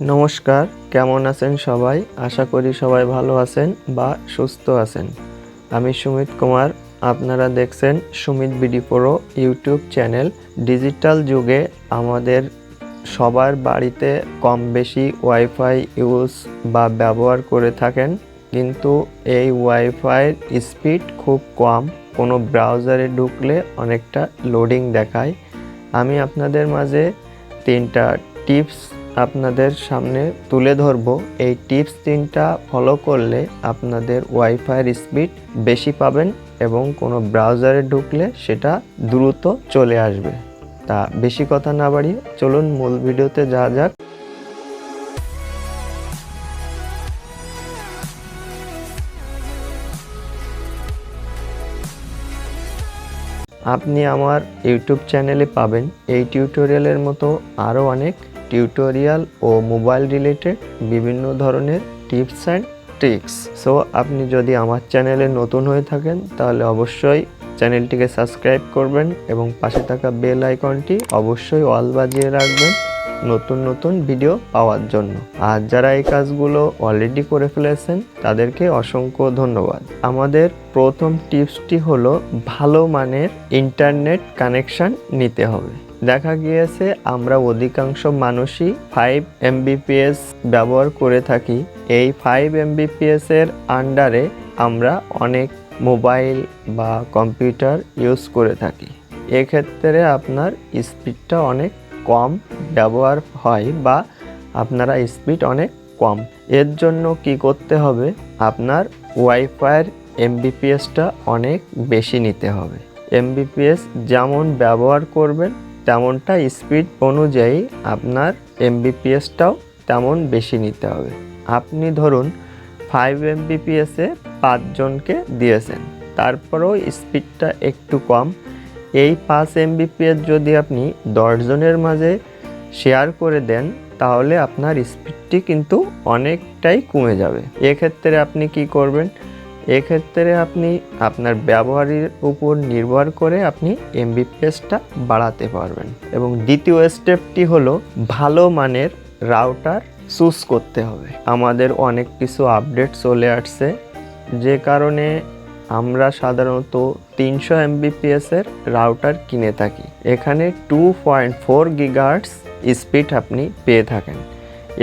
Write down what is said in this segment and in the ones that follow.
নমস্কার, কেমন আছেন সবাই? আশা করি সবাই ভালো আছেন বা সুস্থ আছেন। আমি সুমিত কুমার, আপনারা দেখছেন Sumit BD pro YouTube channel. Digital যুগে আমাদের সবার বাড়িতে কম বেশি ওয়াইফাই ইউজ বা ব্যবহার করে থাকেন, কিন্তু এই ওয়াইফাইয়ের স্পিড খুব কম। কোনো ব্রাউজারে ঢুকলে অনেকটা লোডিং দেখায়। আমি আপনাদের মাঝে 3টা টিপস আপনাদের সামনে তুলে ধরব। এই টিপস 3টা ফলো করলে আপনাদের ওয়াইফাইয়ের স্পিড বেশি পাবেন এবং কোনো ব্রাউজারে ঢুকলে সেটা দ্রুত চলে আসবে। তা বেশি কথা না বাড়িয়ে চলুন মূল ভিডিওতে যাওয়া যাক। আপনি আমার ইউটিউব চ্যানেলে পাবেন এই টিউটোরিয়ালের মতো আরও অনেক টিউটোরিয়াল ও মোবাইল রিলেটেড বিভিন্ন ধরনের টিপস অ্যান্ড ট্রিক্স। সো আপনি যদি আমার চ্যানেলে নতুন হয়ে থাকেন তাহলে অবশ্যই চ্যানেলটিকে সাবস্ক্রাইব করবেন এবং পাশে থাকা বেল আইকনটি অবশ্যই অল বাজিয়ে রাখবেন নতুন নতুন ভিডিও পাওয়ার জন্য। আর যারা এই কাজগুলো অলরেডি করে ফেলেছেন তাদেরকে অসংখ্য ধন্যবাদ। আমাদের প্রথম টিপসটি হলো ভালো মানের ইন্টারনেট কানেকশন নিতে হবে। দেখা গিয়েছে আমরা অধিকাংশ মানুষই 5 Mbps ব্যবহার করে থাকি। এই 5 Mbps এর আন্ডারে আমরা অনেক মোবাইল বা কম্পিউটার ইউজ করে থাকি। এক্ষেত্রে আপনার স্পিডটা অনেক কম ব্যবহার হয় বা আপনারা স্পিড অনেক কম। এর জন্য কি করতে হবে, আপনার ওয়াইফাইয়ের এমবিপিএসটা অনেক বেশি নিতে হবে। এমবিপিএস যেমন ব্যবহার করবেন তেমনটা স্পিড অনুযায়ী আপনার এমবিপিএসটাও তেমন বেশি নিতে হবে। আপনি ধরুন 5 Mbps-এ 5 জনকে দিয়েছেন, তারপরেও স্পিডটা একটু কম। এই 5 Mbps যদি আপনি 10 জনের মাঝে শেয়ার করে দেন তাহলে আপনার স্পিডটি কিন্তু অনেকটাই কমে যাবে। এক্ষেত্রে আপনি কি করবেন, এক্ষেত্রে আপনি আপনার ব্যবহারের উপর নির্ভর করে আপনি এমবিপিএসটা বাড়াতে পারবেন। এবং দ্বিতীয় স্টেপটি হলো ভালো মানের রাউটার চুজ করতে হবে। আমাদের অনেক কিছু আপডেট চলে আসছে, যে কারণে আমরা সাধারণত 300 Mbps এর রাউটার কিনে থাকি। এখানে 2.4 GHz স্পিড আপনি পেয়ে থাকেন।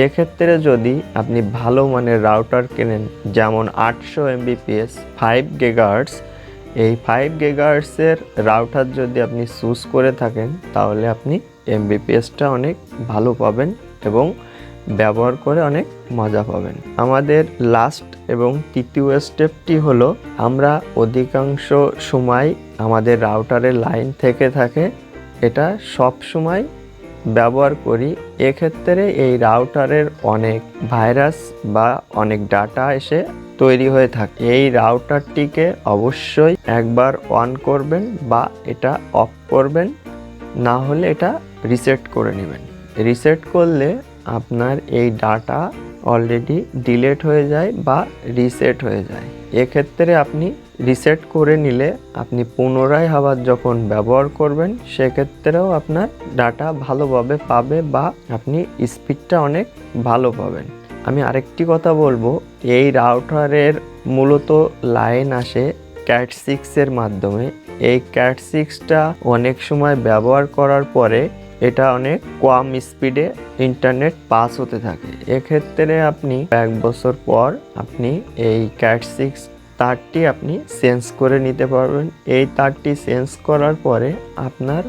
এক্ষেত্রে যদি আপনি ভালো মানের রাউটার কেনেন, যেমন 800 Mbps 5 GHz, এই 5 GHz এর রাউটার যদি আপনি চুজ করে থাকেন তাহলে আপনি এমবিপিএসটা অনেক ভালো পাবেন এবং ব্যবহার করে অনেক মজা পাবেন। আমাদের লাস্ট এবং তৃতীয় স্টেপটি হলো আমরা অধিকাংশ সময় আমাদের রাউটারের লাইন থেকে থাকে, এটা সব সময় ব্যবহার করি। এক্ষেত্রে এই রাউটারের অনেক ভাইরাস বা অনেক ডাটা এসে তৈরি হয়ে থাকে। এই রাউটারটিকে অবশ্যই একবার অন করবেন বা এটা অফ করবেন, না হলে এটা রিসেট করে নেবেন। রিসেট করলে আপনার এই ডাটা অলরেডি ডিলিট হয়ে যায় বা রিসেট হয়ে যায়। এক্ষেত্রে আপনি রিসেট করে নিলে আপনি পুনরায় আবার যখন ব্যবহার করবেন সেক্ষেত্রেও আপনার ডাটা ভালোভাবে পাবে বা আপনি স্পিডটা অনেক ভালো পাবেন। আমি আরেকটি কথা বলবো, এই রাউটারের মূলত লাইন আসে ক্যাট 6-এর মাধ্যমে। এই ক্যাট 6টা অনেক সময় ব্যবহার করার পরে এটা অনেক কম স্পিডে ইন্টারনেট পাস হতে থাকে। এক্ষেত্রে আপনি 1 বছর পর আপনি এই ক্যাট 6 তারটি আপনি চেঞ্জ করে নিতে পারবেন। এই তারটি চেঞ্জ করার পরে আপনার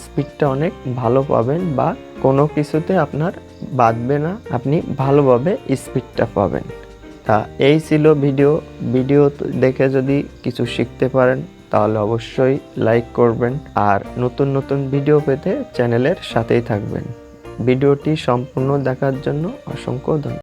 স্পিডটা অনেক ভালো পাবেন বা কোনো কিছুতে আপনার বাধবে না, আপনি ভালোভাবে স্পিডটা পাবেন। তা এই ছিল ভিডিও দেখে যদি কিছু শিখতে পারেন তাহলে অবশ্যই লাইক করবেন আর নতুন নতুন ভিডিও পেতে চ্যানেলের সাথেই থাকবেন। ভিডিওটি সম্পূর্ণ দেখার জন্য অসংখ্য ধন্যবাদ।